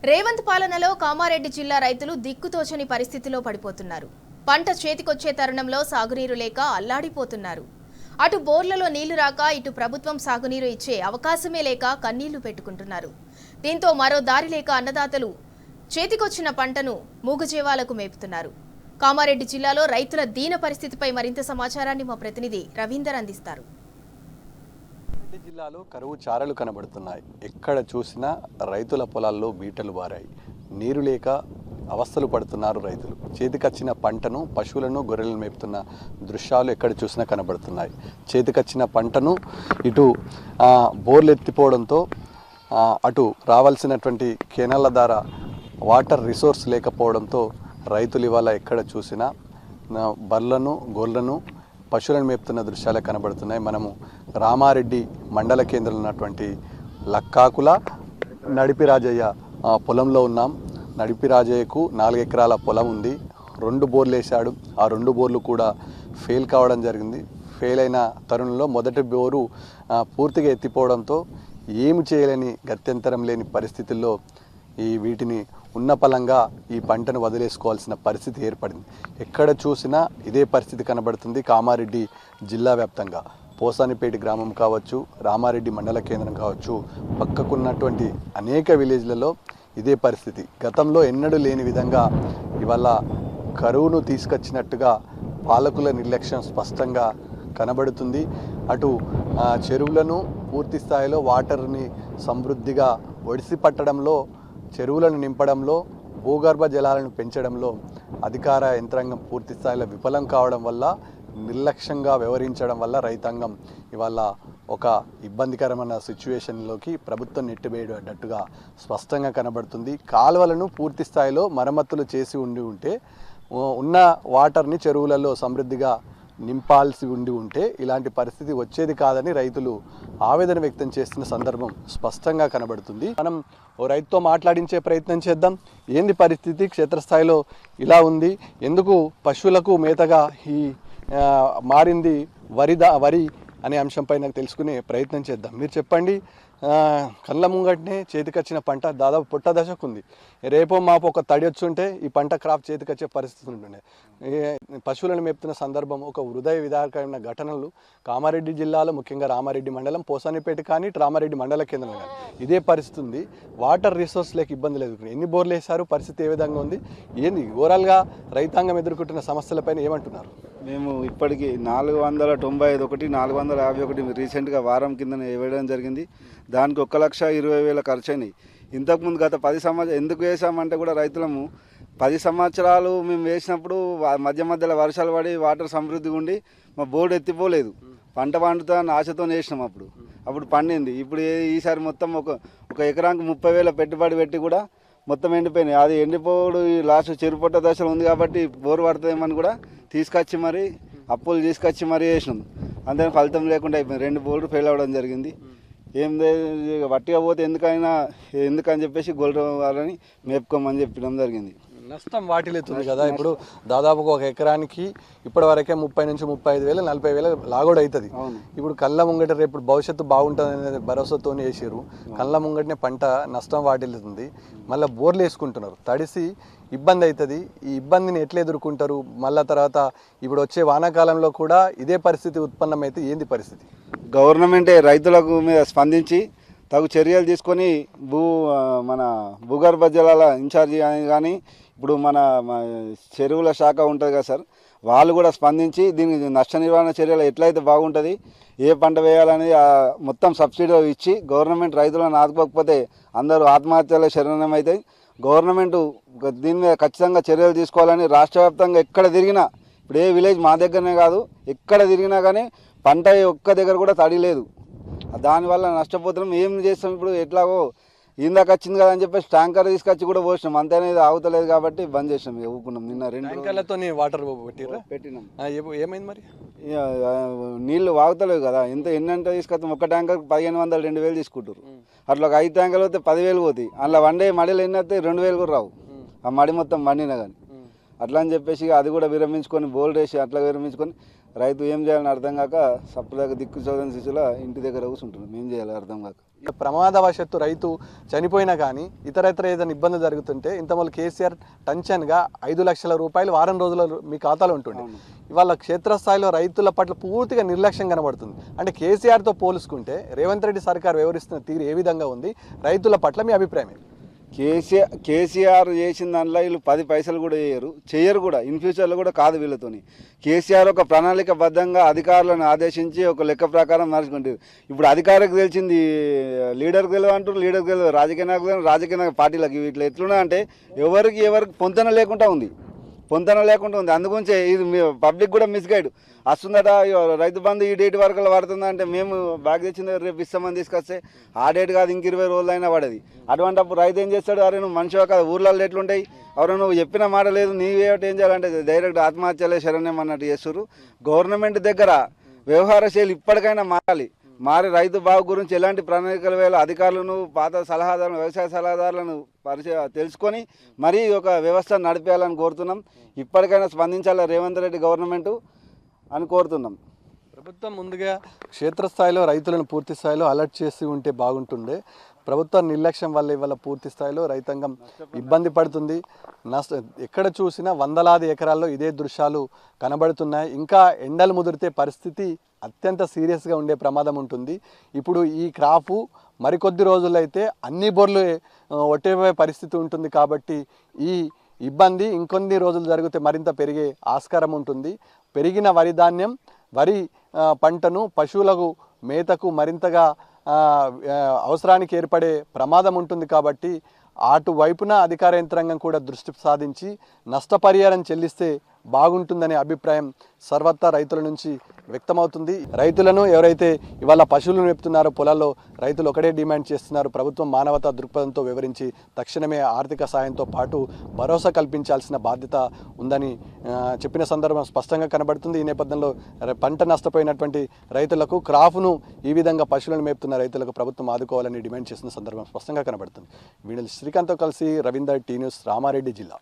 రేవంత్ పాలనలో కామారెడ్డి జిల్లా రైతులు దిక్కుతోచని పరిస్థితిలో పడిపోతున్నారు. పంట చేతికొచ్చే తరుణంలో సాగునీరు లేక అల్లాడిపోతున్నారు. అటు బోర్లలో నీళ్లు రాక ఇటు ప్రభుత్వం సాగునీరు ఇచ్చే అవకాశమే లేక కన్నీళ్లు పెట్టుకుంటున్నారు. దీంతో మరో దారి లేక అన్నదాతలు చేతికొచ్చిన పంటను మూగజీవాలకు మేపుతున్నారు. కామారెడ్డి జిల్లాలో రైతుల దీన పరిస్థితిపై మరింత సమాచారాన్ని మా ప్రతినిధి రవీందర్ అందిస్తారు. జిల్లాలో కరువు చారలు కనబడుతున్నాయి. ఎక్కడ చూసినా రైతుల పొలాల్లో బీటలు బారాయి. నీరు లేక అవస్థలు పడుతున్నారు రైతులు. చేతికొచ్చిన పంటను పశువులను గొర్రెలను మేపుతున్న దృశ్యాలు ఎక్కడ చూసినా కనబడుతున్నాయి. చేతికొచ్చిన పంటను ఇటు బోర్లు ఎత్తిపోవడంతో అటు రావాల్సినటువంటి కెనాల ద్వారా వాటర్ రిసోర్స్ లేకపోవడంతో రైతులు ఇవాళ ఎక్కడ చూసినా బర్లను గొర్రెలను పశువులను మేపుతున్న దృశ్యాలే కనబడుతున్నాయి. మనము రామారెడ్డి మండల కేంద్రంలో ఉన్నటువంటి లక్కాకుల నడిపి రాజయ్య పొలంలో ఉన్నాం. నడిపి రాజయ్యకు 4 ఎకరాల పొలం ఉంది. 2 బోర్లు వేశాడు. ఆ 2 బోర్లు కూడా ఫెయిల్ కావడం జరిగింది. ఫెయిల్ అయిన తరుణంలో మొదటి బోరు పూర్తిగా ఎత్తిపోవడంతో ఏమి చేయలేని గత్యంతరం లేని పరిస్థితుల్లో వీటిని ఉన్న పలంగా ఈ పంటను వదిలేసుకోవాల్సిన పరిస్థితి ఏర్పడింది. ఎక్కడ చూసినా ఇదే పరిస్థితి కనబడుతుంది. కామారెడ్డి జిల్లా వ్యాప్తంగా పోసానిపేట గ్రామం కావచ్చు, రామారెడ్డి మండల కేంద్రం కావచ్చు, పక్కకున్నటువంటి అనేక విలేజ్లలో ఇదే పరిస్థితి. గతంలో ఎన్నడూ లేని విధంగా ఇవాళ కరువును తీసుకొచ్చినట్టుగా పాలకుల నిర్లక్ష్యం స్పష్టంగా కనబడుతుంది. అటు చెరువులను పూర్తి స్థాయిలో వాటర్ని సమృద్ధిగా ఒడిసి పట్టడంలో, చెరువులను నింపడంలో, భూగర్భ జలాలను పెంచడంలో అధికార యంత్రాంగం పూర్తి స్థాయిలో విఫలం కావడం వల్ల, నిర్లక్ష్యంగా వ్యవహరించడం వల్ల రైతాంగం ఇవాళ ఒక ఇబ్బందికరమైన సిచ్యువేషన్లోకి ప్రభుత్వం నెట్టివేయడట్టుగా స్పష్టంగా కనబడుతుంది. కాలువలను పూర్తి స్థాయిలో మరమ్మతులు చేసి ఉంటే ఉన్న వాటర్ని చెరువులలో సమృద్ధిగా నింపాల్సి ఉంటే ఇలాంటి పరిస్థితి వచ్చేది కాదని రైతులు ఆవేదన వ్యక్తం చేస్తున్న సందర్భం స్పష్టంగా కనబడుతుంది. మనం ఓ రైతుతో మాట్లాడించే ప్రయత్నం చేద్దాం. ఏంది పరిస్థితి, క్షేత్రస్థాయిలో ఇలా ఉంది, ఎందుకు పశువులకు మేతగా ఈ మారింది వరి అనే అంశంపై నాకు తెలుసుకునే ప్రయత్నం చేద్దాం. మీరు చెప్పండి, కళ్ళ ముంగటనే చేతికొచ్చిన పంట దాదాపు పుట్ట దశకు ఉంది. రేపో మాపు ఒక తడి వచ్చుంటే ఈ పంట క్రాప్ చేతికొచ్చే పరిస్థితి ఉంటుండే. పశువులను మేపుతున్న సందర్భం ఒక హృదయ విదారకమైన ఘటనలు కామారెడ్డి జిల్లాలో, ముఖ్యంగా రామారెడ్డి మండలం పోసానిపేట కానీ రామారెడ్డి మండల కేంద్రం కానీ ఇదే పరిస్థితి ఉంది. వాటర్ రిసోర్స్ లేక ఇబ్బంది లేదు. ఎన్ని బోర్లు వేశారు, పరిస్థితి ఏ విధంగా ఉంది, ఏంది ఓవరాల్గా రైతాంగం ఎదుర్కొంటున్న సమస్యలపైన ఏమంటున్నారు? మేము ఇప్పటికీ 495 451 రీసెంట్గా వారం కింద వేయడం జరిగింది. దానికి 1,20,000 ఖర్చు అయినాయి. ఇంతకుముందు గత 10 సంవత్సరాలు ఎందుకు వేసామంటే కూడా రైతులము 10 సంవత్సరాలు మేము వేసినప్పుడు మధ్యలో వర్షాలు పడి వాటర్ సమృద్ధిగా ఉండి మా బోర్డు ఎత్తిపోలేదు. పంట పండుతుందని ఆశతో వేసినాం. అప్పుడు పండింది. ఇప్పుడు ఈసారి మొత్తం ఒక ఎకరానికి 30,000 పెట్టుబడి పెట్టి కూడా మొత్తం ఎండిపోయినాయి. అది ఎండిపోడు లాస్ట్ చెరుపొట్ట దశలో ఉంది కాబట్టి బోరు పడుతుందేమని కూడా తీసుకొచ్చి మరి అప్పులు తీసుకొచ్చి మరీ వేసినాం. అంతే ఫలితం లేకుండా అయిపోయింది. 2 బోర్డు ఫెయిల్ అవ్వడం జరిగింది. ఏం వట్టిగా పోతే ఎందుకని చెప్పేసి గొర్రె వాళ్ళని మేపుకోమని చెప్పడం జరిగింది. నష్టం వాటిల్లుతుంది కదా. ఇప్పుడు దాదాపుగా ఒక ఎకరానికి ఇప్పటి వరకే 30,000 నుంచి 35,000 40,000 లాగోడు అవుతుంది. ఇప్పుడు కళ్ళ ముంగట రేపు భవిష్యత్తు బాగుంటుంది అనేది భరోసాతో వేసారు. కళ్ళ ముంగటనే పంట నష్టం వాటిల్లుతుంది. మళ్ళీ బోర్లు వేసుకుంటున్నారు, తడిసి ఇబ్బంది అవుతుంది. ఈ ఇబ్బందిని ఎట్లా ఎదుర్కొంటారు? మళ్ళీ తర్వాత ఇప్పుడు వచ్చే వానాకాలంలో కూడా ఇదే పరిస్థితి ఉత్పన్నమైతే ఏంది పరిస్థితి? గవర్నమెంటే రైతులకు మీద స్పందించి తగు చర్యలు తీసుకొని మన భూగర్భ జలాల ఇన్ఛార్జి కానీ ఇప్పుడు మన చెరువుల శాఖ ఉంటుంది కదా సార్, వాళ్ళు కూడా స్పందించి దీనికి నష్ట నివారణ చర్యలు ఎట్లయితే బాగుంటుంది, ఏ పంట వేయాలనేది మొత్తం సబ్సిడీ ఇచ్చి గవర్నమెంట్ రైతులను ఆదుకోకపోతే అందరూ ఆత్మహత్యల శరణం అవుతాయి. గవర్నమెంట్ దీని మీద ఖచ్చితంగా చర్యలు తీసుకోవాలని రాష్ట్ర వ్యాప్తంగా ఎక్కడ తిరిగినా, ఇప్పుడు ఏ విలేజ్ మా దగ్గరనే కాదు ఎక్కడ తిరిగినా కానీ పంట ఒక్క దగ్గర కూడా తడి లేదు. దానివల్ల నష్టపోతున్నాం. ఏం చేస్తాం ఇప్పుడు? ఎట్లాగో ఇందాక వచ్చింది కదా అని చెప్పేసి ట్యాంకర్ తీసుకొచ్చి కూడా పోసినాం. అంతేనేది ఆగుతలేదు కాబట్టి బంద్ చేసినాం. ఊపుకున్నాం. నిన్న 2 ట్యాంకర్లతో వాటర్ పెట్టినాం. ఏమైంది మరి? నీళ్లు వాగుతలేవు కదా. ఎన్నంటే తీసుకొస్తాం. ఒక ట్యాంకర్ 1,500 2,000 తీసుకుంటారు. అట్లా ఒక 5 ట్యాంకర్లు వస్తే 10,000 పోతాయి. అందులో వన్ డే మడిలో ఎన్ని వస్తే 2,000 కూడా రావు. ఆ మడి మొత్తం మండినా కానీ. అట్లా అని చెప్పేసి అది కూడా విరమించుకొని బోల్డ్ వేసి అట్లా విరమించుకొని రైతు ఏం చేయాలని అర్థం కాక సప్పుదాకా దిక్కు చోదని శిశుల ఇంటి దగ్గర కూర్చుంటున్నాం. ఏం చేయాలి అర్థం కాక. ప్రమాదవశత్తు రైతు చనిపోయినా కానీ ఇతరత్ర ఏదైనా ఇబ్బంది జరుగుతుంటే ఇంతమూల కేసీఆర్ టెన్షన్గా 5 లక్షల రూపాయలు వారం రోజుల్లో మీ ఖాతాలో ఉంటుంది. ఇవాళ క్షేత్రస్థాయిలో రైతుల పట్ల పూర్తిగా నిర్లక్ష్యం కనబడుతుంది. అంటే కేసీఆర్తో పోల్చుకుంటే రేవంత్ రెడ్డి సర్కార్ వ్యవహరిస్తున్న తీరు ఏ విధంగా ఉంది, రైతుల పట్ల మీ అభిప్రాయం ఏంటి? కేసీఆర్ చేసిన దాంట్లో వీళ్ళు 10 పైసలు కూడా చేయరు కూడా, ఇన్ ఫ్యూచర్లో కూడా కాదు వీళ్ళతోని. కేసీఆర్ ఒక ప్రణాళికబద్ధంగా అధికారులను ఆదేశించి ఒక లెక్క ప్రకారం నడుచుకుంటారు. ఇప్పుడు అధికారికి తెలిసింది లీడర్కి తెలియదు అంటారు, లీడర్కి తెలియదు రాజకీయ నాయకులు, రాజకీయ పార్టీలకు. వీటిలో ఎట్లున్నా అంటే ఎవరికి పొంతన లేకుండా ఉంది. అందుగురించే ఇది పబ్లిక్ కూడా మిస్గైడ్ వస్తుందట. రైతు బంధు ఈ డేట్ వరకు పడుతుందా అంటే మేము బ్యాగ్ తెచ్చింది రేపు ఇస్తామని తీసుకొస్తే ఆ డేట్ కాదు ఇంక 20 రోజులైనా పడేది. అటువంటిప్పుడు రైతు ఏం చేస్తాడు, అరే నువ్వు మనిషివా కాదు, ఊర్లలో ఎట్లుంటాయి, ఎవరు నువ్వు చెప్పిన మాట లేదు నీవేమిటి ఏం చేయాలంటే డైరెక్ట్ ఆత్మహత్యలే శరణ్యం అన్నట్టు చేస్తారు. గవర్నమెంట్ దగ్గర వ్యవహార శైలి ఇప్పటికైనా మారి రైతు బాగు గురించి ఎలాంటి ప్రణాళికలు వేయాలో అధికారులను, పాత సలహాదారులను, వ్యవసాయ సలహాదారులను తెలుసుకొని మరీ ఒక వ్యవస్థ నడిపేయాలని కోరుతున్నాం. ఇప్పటికైనా స్పందించాలి రేవంత్ రెడ్డి గవర్నమెంట్ అని కోరుతున్నాం. ప్రభుత్వం ముందుగా క్షేత్రస్థాయిలో రైతులను పూర్తి స్థాయిలో అలర్ట్ చేసి ఉంటే బాగుంటుండే. ప్రభుత్వ నిర్లక్ష్యం వల్ల ఇవాళ పూర్తి స్థాయిలో రైతాంగం ఇబ్బంది పడుతుంది. ఎక్కడ చూసినా వందలాది ఎకరాల్లో ఇదే దృశ్యాలు కనబడుతున్నాయి. ఇంకా ఎండలు ముదిరితే పరిస్థితి అత్యంత సీరియస్గా ఉండే ప్రమాదం ఉంటుంది. ఇప్పుడు ఈ క్రాపు మరికొద్ది రోజుల్లో అయితే అన్ని బోర్లు ఒట్టేపోయే పరిస్థితి ఉంటుంది. కాబట్టి ఈ ఇబ్బంది ఇంకొన్ని రోజులు జరిగితే మరింత పెరిగే ఆస్కారం ఉంటుంది. పెరిగిన వరి పంటను పశువులకు మేతకు మరింతగా అవసరానికి ఏర్పడే ప్రమాదం ఉంటుంది. కాబట్టి అటువైపున అధికార యంత్రాంగం కూడా దృష్టి సాధించి నష్టపరిహారం చెల్లిస్తే బాగుంటుందనే అభిప్రాయం సర్వత్రా రైతుల నుంచి వ్యక్తమవుతుంది. రైతులను ఎవరైతే ఇవాళ పశువులను మేపుతున్నారో పొలాల్లో రైతులు ఒకటే డిమాండ్ చేస్తున్నారు, ప్రభుత్వం మానవతా దృక్పథంతో వివరించి తక్షణమే ఆర్థిక సాయంతో పాటు భరోసా కల్పించాల్సిన బాధ్యత ఉందని చెప్పిన సందర్భం స్పష్టంగా కనబడుతుంది. ఈ నేపథ్యంలో పంట నష్టపోయినటువంటి రైతులకు, క్రాఫ్ను ఈ విధంగా పశువులను మేపుతున్న రైతులకు ప్రభుత్వం ఆదుకోవాలని డిమాండ్ చేస్తున్న సందర్భం స్పష్టంగా కనబడుతుంది. వీణులు శ్రీకాంత్తో కలిసి రవీందర్, టీ న్యూస్, రామారెడ్డి జిల్లా.